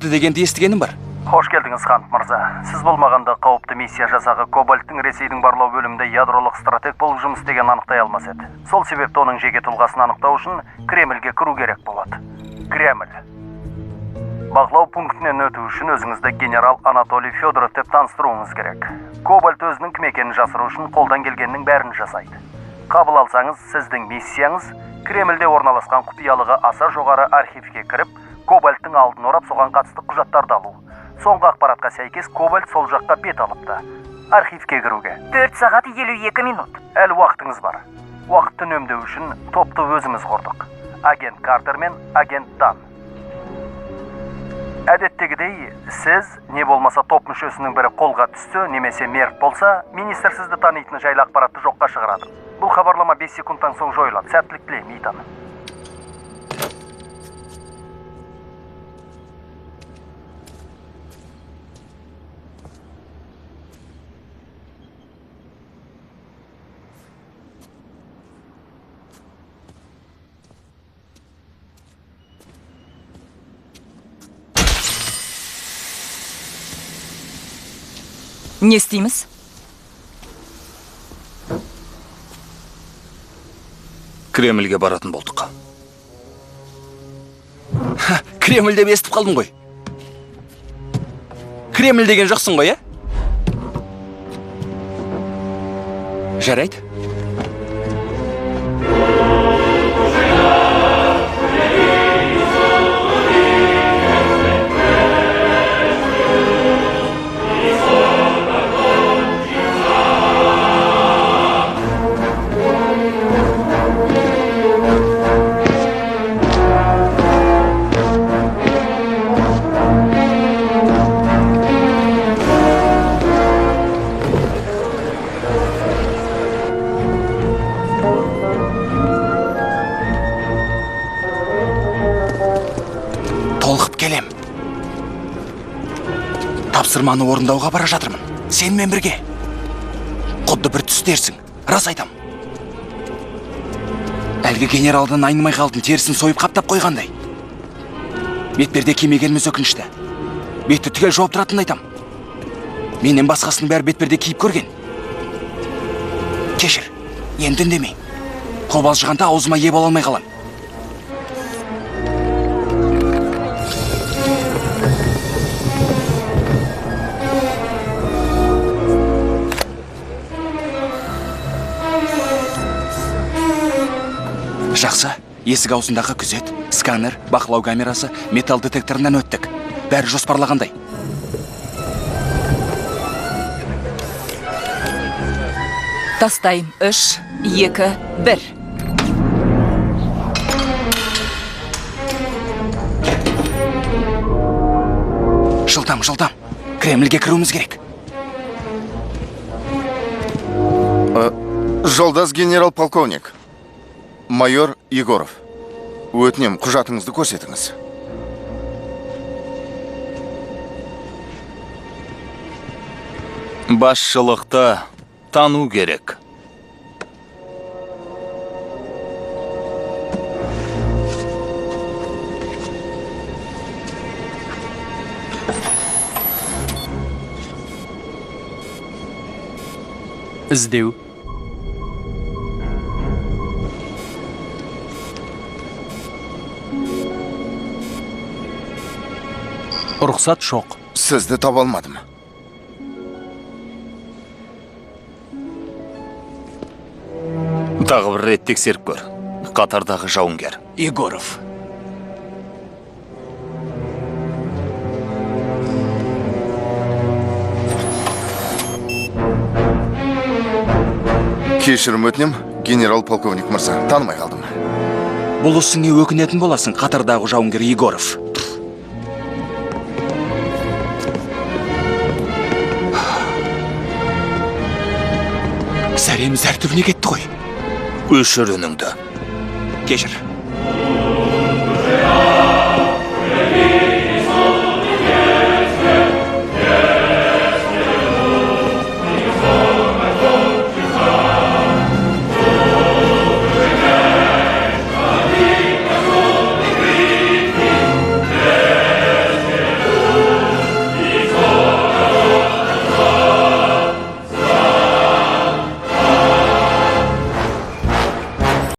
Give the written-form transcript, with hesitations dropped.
дегенді естігенім бар. Хош келдіңіз, Хан мырза. Сіз болмағанда қауіпті миссия жасағы Кобальттың Ресейдің барлау бөлімінде ядролық стратег болып жұмыс істеген анықтай алмас еді. Сол себепті оның жеке тұлғасын анықтау үшін Кремльге кіру керек болады. Кремль. Бақылау пунктінен өту үшін өзіңізді генерал Анатолий Федоров деп таныстыруыңыз керек. Кобальт өзінің кім екенін жасыру үшін қолдан келгеннің бәрін жасайды. Қабыл алсаңыз, сіздің миссияңыз Кремльде орналасқан құпиялығы аса жоғары архивке кіріп, Кобальттың алдын орап соған қатысты құжаттарды алу. Соңғы ақпаратқа сәйкес Кобальт сол жаққа бет алыпты. Архивке кіруге 4 сағат 52 минут. Әлі уақытыңыз бар. Уақытты үнемдеу үшін топты өзіміз құрдық. Агент Картер мен агент Дан. Әдеттегідей, сіз не болмаса топ мүшесінің бірі қолға түсті, немесе мерт болса, министр сізді танитыны жайлы ақпаратты жоққа шығарады. Бұл хабарлама 5 секундтан соң жойылады. Сәттілік тілеймін, Итан. Не істейміз? Кремльге баратын болдық. Кремль деп естіп қалдым ғой. Кремль деген жоқсың ғой, Жарайды. Келем. Тапсырманы орындауға бара жатырмын. Сенмен бірге. Құдды бір түстерсің. Рас айтам. Әлгі генералдан айнымай қалдың, терісін сойып қаптап қойғандай. Бетперде кимегеніміз өкінішті. Бетті түгел жауып тұратын айтам. Менен басқасының бәрі бетперде киіп көрген. Кешір. Енді үндемей. Қобалжығанда аузыма ие бола алмай қалам. Жақсы, есік аузындағы күзет, сканер, бақылау камерасы, металл детекторынан өттік. Бәрі жоспарлағандай. Тастайым. 3, 2, 1. Жылдам. Кремльге кіруіміз керек. Жолдас генерал-полковник. Майор Егоров. Өтінем, құжатыңызды көрсетіңіз. Басшылықты тану керек. Іздеу. Рұқсат жоқ. Сізді таба алмадым. Тағы бір рет тексеріп көр. Қатардағы жауынгер. Егоров. Кешірім өтінем, генерал-полковник мырза, танымай қалдым. Бұл үсіңе өкінетін боласың, қатардағы жауынгер Егоров. Сәреміз әр түбіне кетті ғой. Өшір үніңді. Кешір.